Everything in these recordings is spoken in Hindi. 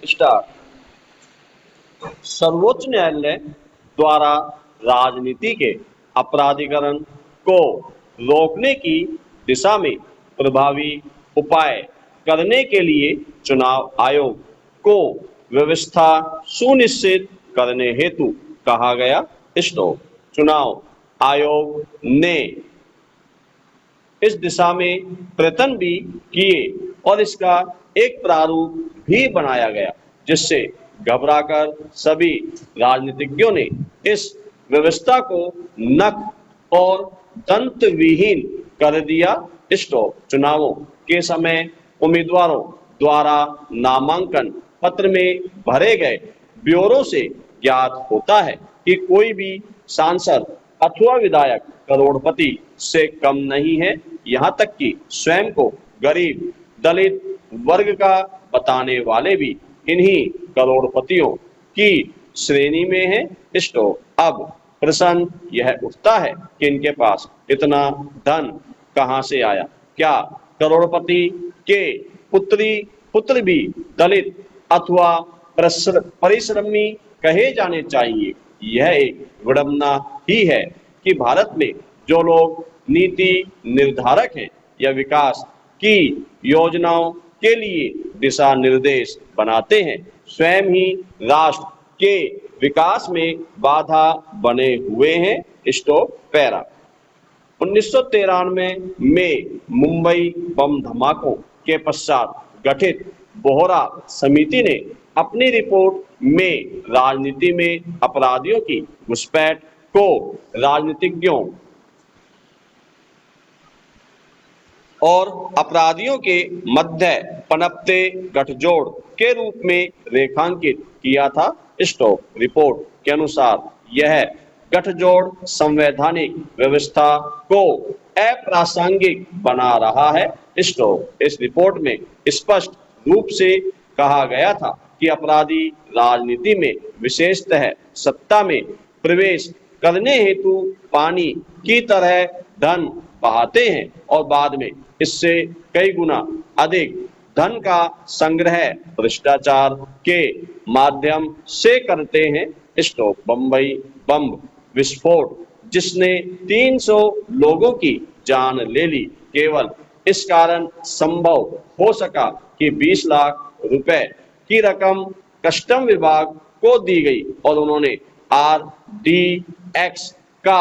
स्टार्ट। सर्वोच्च न्यायालय द्वारा राजनीति के अपराधीकरण को रोकने की दिशा में प्रभावी उपाय करने के लिए चुनाव आयोग को व्यवस्था सुनिश्चित करने हेतु कहा गया। स्टॉप। चुनाव आयोग ने इस दिशा में प्रयत्न भी किए और इसका एक प्रारूप भी बनाया गया, जिससे घबराकर सभी राजनीतिज्ञों ने इस व्यवस्था को नक और दंत विहीन कर दिया। स्टॉप। चुनावों के समय उम्मीदवारों द्वारा नामांकन पत्र में भरे गए ब्यौरों से ज्ञात होता है कि कोई भी सांसद अथवा विधायक करोड़पति से कम नहीं है, यहाँ तक कि स्वयं को गरीब दलित वर्ग का बताने वाले भी इन्हीं करोड़पतियों की श्रेणी में है। स्टॉप। अब प्रश्न यह उठता है कि इनके पास इतना धन कहां से आया? क्या करोड़पति के पुत्र भी दलित अथवा परिश्रमी कहे जाने चाहिए? यह एक विडंबना ही है कि भारत में जो लोग नीति निर्धारक हैं या विकास की योजनाओं के लिए दिशा निर्देश बनाते हैं, स्वयं ही राष्ट्र के विकास में बाधा बने हुए हैं। स्टॉप। पैरा। 1993 में मुंबई बम धमाकों के पश्चात गठित बोहरा समिति ने अपनी रिपोर्ट में राजनीति में अपराधियों की घुसपैठ को राजनीतिज्ञों और अपराधियों के मध्य पनपते गठजोड़ के रूप में रेखांकित किया था। स्टॉप। रिपोर्ट के अनुसार यह गठजोड़ संवैधानिक व्यवस्था को अप्रासंगिक बना रहा है। स्टॉप। इस रिपोर्ट में स्पष्ट रूप से कहा गया था कि अपराधी राजनीति में विशेषतः सत्ता में प्रवेश करने हेतु पानी की तरह धन बहाते हैं और बाद में इससे कई गुना अधिक धन का संग्रह भ्रष्टाचार के माध्यम से करते हैं। स्टॉप। बम्बई बम विस्फोट जिसने 300 लोगों की जान ले ली, केवल इस कारण संभव हो सका कि 20 लाख रुपए की रकम कस्टम विभाग को दी गई और उन्होंने RDX का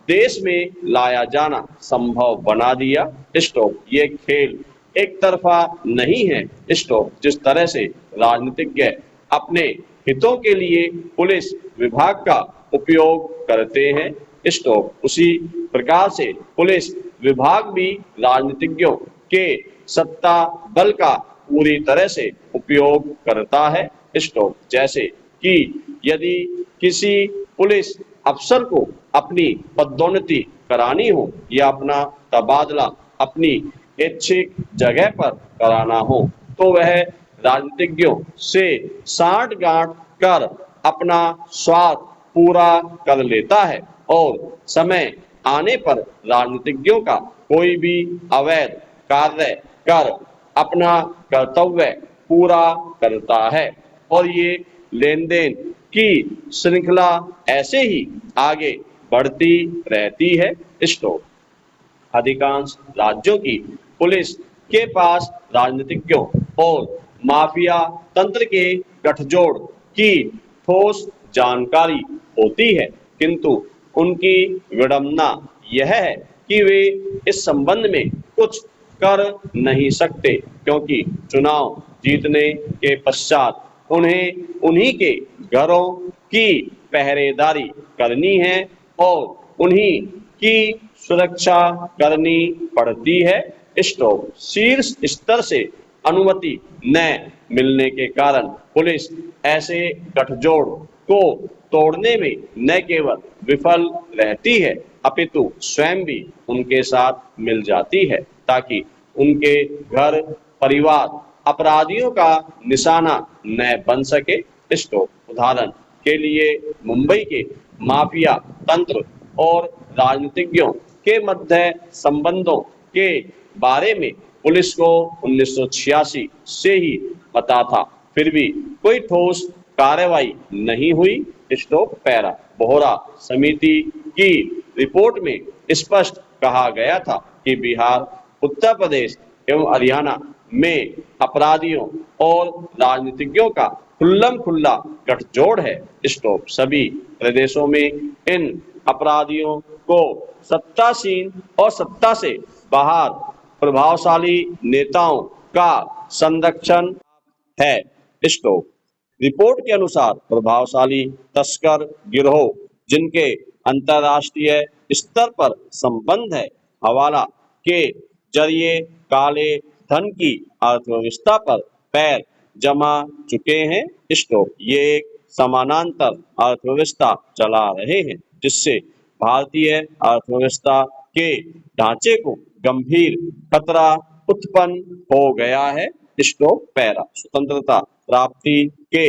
देश में लाया जाना संभव बना दिया। स्टॉप। ये खेल एक तरफा नहीं है। स्टॉप। जिस तरह से राजनीतिज्ञ अपने हितों के लिए पुलिस विभाग का उपयोग करते हैं, स्टॉप, उसी प्रकार से पुलिस विभाग भी राजनीतिज्ञों के सत्ता बल का पूरी तरह से उपयोग करता है। स्टॉप। जैसे कि यदि किसी पुलिस अफसर को अपनी पदोन्नति करानी हो या अपना तबादला अपनी इच्छित जगह पर कराना हो, तो वह राजनीतिज्ञों से सांठ-गांठ कर अपना स्वार्थ पूरा कर लेता है और समय आने पर राजनीतिज्ञों का कोई भी अवैध कार्य कर अपना कर्तव्य पूरा करता है और ये लेन देन की श्रृंखला ऐसे ही आगे बढ़ती रहती है। स्टॉप। अधिकांश राज्यों की पुलिस के पास राजनीतिज्ञों और माफिया तंत्र के गठजोड़ की ठोस जानकारी होती है, किंतु उनकी विडंबना यह है कि वे इस संबंध में कुछ कर नहीं सकते, क्योंकि चुनाव जीतने के पश्चात उन्हें उन्हीं के घरों की पहरेदारी करनी है और उन्हीं की सुरक्षा करनी पड़ती है। स्टॉप। शीर्ष स्तर से अनुमति न मिलने के कारण पुलिस ऐसे गठजोड़ को तोड़ने में न केवल विफल रहती है, अपितु स्वयं भी उनके साथ मिल जाती है ताकि उनके घर परिवार अपराधियों का निशाना न बन सके। स्टॉप। उदाहरण के लिए मुंबई के माफिया तंत्र और राजनीतिज्ञों के मध्य संबंधों के बारे में पुलिस को 1986 से ही पता था फिर भी कोई ठोस कार्रवाई नहीं हुई। Stop para. बोहरा समिति की रिपोर्ट में स्पष्ट कहा गया था कि बिहार, उत्तर प्रदेश एवं हरियाणा में अपराधियों और राजनीतिज्ञों का खुल्लम खुल्ला गठजोड़ है। स्टॉप। सभी प्रदेशों में इन अपराधियों को सत्तासीन और सत्ता से बाहर प्रभावशाली नेताओं का संरक्षण है। स्टॉप। रिपोर्ट के अनुसार प्रभावशाली तस्कर गिरोह जिनके अंतर्राष्ट्रीय स्तर पर संबंध है, हवाला के जरिए काले धन की अर्थव्यवस्था पर पैर जमा चुके हैं। स्टॉप। ये एक समानांतर अर्थव्यवस्था चला रहे हैं जिससे भारतीय अर्थव्यवस्था के ढांचे को गंभीर खतरा उत्पन्न हो गया है। Stop para. स्वतंत्रता प्राप्ति के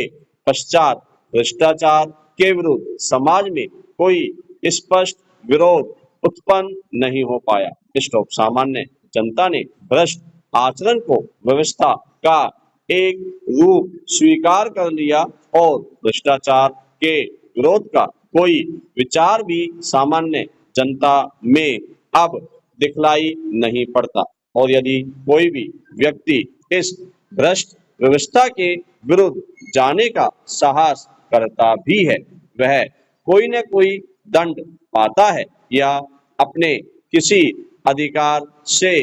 पश्चात भ्रष्टाचार के विरुद्ध समाज में कोई स्पष्ट विरोध उत्पन्न नहीं हो पाया। स्टॉप। सामान्य जनता ने भ्रष्ट आचरण को व्यवस्था का एक रूप स्वीकार कर लिया और भ्रष्टाचार के विरोध का कोई विचार भी सामान्य जनता में अब दिखलाई नहीं पड़ता। और यदि कोई भी व्यक्ति इस भ्रष्ट व्यवस्था के विरुद्ध जाने का साहस करता भी है, वह कोई न कोई दंड पाता है या अपने किसी अधिकार से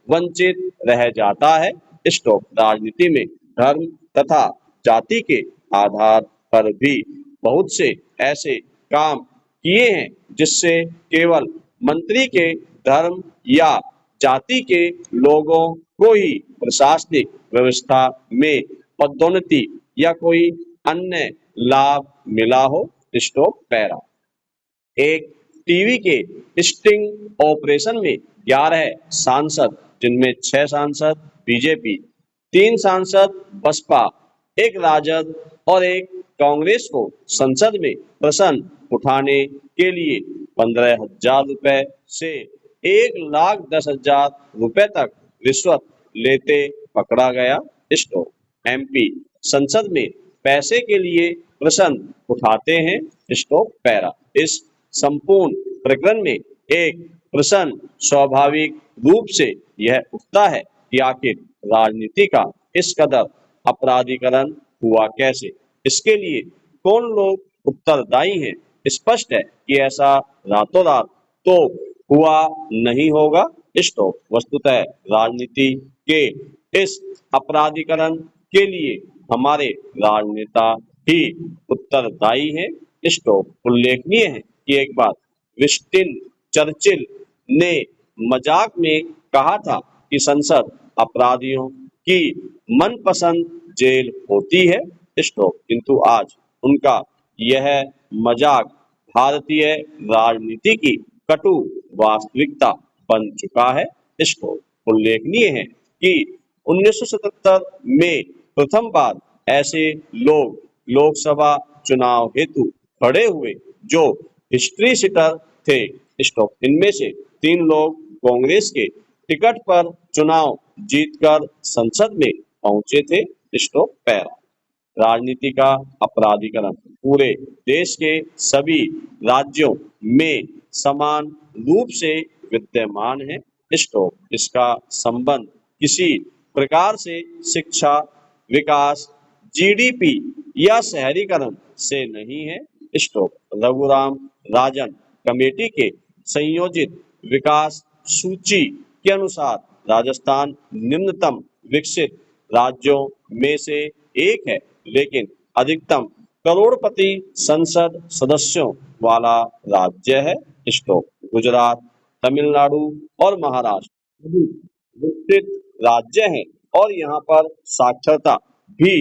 वंचित रह जाता है। स्टॉप। राजनीति में धर्म तथा जाति के आधार पर भी बहुत से ऐसे काम किए हैं जिससे केवल मंत्री के धर्म या जाति के लोगों को ही प्रशासनिक व्यवस्था में पदोन्नति या कोई अन्य लाभ मिला हो। Stop para. एक टीवी के स्टिंग ऑपरेशन में 11 सांसद, जिनमें 6 सांसद बीजेपी, 3 सांसद बसपा, 1 राजद और 1 कांग्रेस को संसद में प्रश्न उठाने के लिए 15,000 रुपए से 1,10,000 रुपए तक रिश्वत लेते पकड़ा गया। स्टॉप। एमपी संसद में पैसे के लिए प्रश्न उठाते हैं। Stop para. इस संपूर्ण प्रकरण में एक प्रश्न स्वाभाविक रूप से यह उठता है कि आखिर राजनीति का इस कदर अपराधीकरण हुआ कैसे? इसके लिए कौन लोग उत्तरदायी हैं? स्पष्ट है कि ऐसा रातों रात तो हुआ नहीं होगा। स्टॉप। वस्तुतः राजनीति के इस अपराधीकरण के लिए हमारे राजनेता ही उत्तरदायी हैं। स्टॉप। उल्लेखनीय है कि एक बार विंस्टन चर्चिल ने मजाक में कहा था कि संसद अपराधियों की मनपसंद जेल होती है। स्टॉप। किंतु आज उनका यह मजाक भारतीय राजनीति की कटु वास्तविकता बन चुका है। स्टॉप। उल्लेखनीय है कि 1977 में प्रथम बार ऐसे लोग लोकसभा चुनाव हेतु खड़े हुए जो हिस्ट्री सीटर थे। स्टॉप। इनमें से 3 लोग कांग्रेस के टिकट पर चुनाव जीतकर संसद में पहुंचे थे। Stop para. राजनीति का अपराधीकरण पूरे देश के सभी राज्यों में समान रूप से विद्यमान है। स्टॉप। इसका संबंध किसी प्रकार से शिक्षा, विकास, जीडीपी या शहरीकरण से नहीं है। स्टॉप। रघुराम राजन कमेटी के संयोजित विकास सूची के अनुसार राजस्थान निम्नतम विकसित राज्यों में से एक है, लेकिन अधिकतम करोड़पति संसद सदस्यों वाला राज्य है। स्टॉप। गुजरात, तमिलनाडु और महाराष्ट्र भी विकसित राज्य हैं और यहाँ पर साक्षरता भी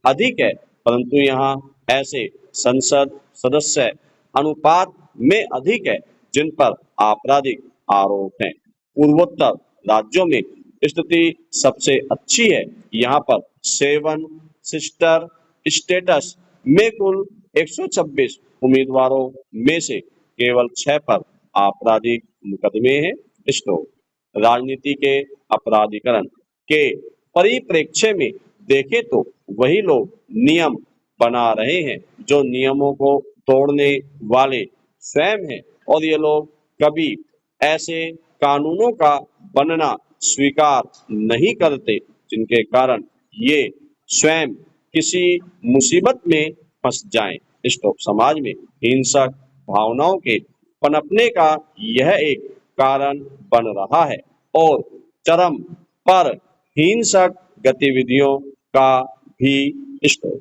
अधिक है, परंतु यहाँ ऐसे संसद सदस्य अनुपात में अधिक है जिन पर आपराधिक आरोप हैं। पूर्वोत्तर राज्यों में स्थिति सबसे अच्छी है। यहाँ पर 7 सिस्टर स्टेटस में कुल 126 उम्मीदवारों में से केवल 6 पर आपराधिक मुकदमे हैं। स्टॉप। राजनीति के अपराधीकरण के परिप्रेक्ष्य में देखें तो वही लोग नियम बना रहे हैं जो नियमों को तोड़ने वाले स्वयं हैं, और ये लोग कभी ऐसे कानूनों का बनना स्वीकार नहीं करते जिनके कारण ये स्वयं किसी मुसीबत में फंस जाएं। स्टॉप समाज में हिंसक भावनाओं के पनपने का यह एक कारण बन रहा है, और चरम पर हिंसक गतिविधियों का भी स्टॉप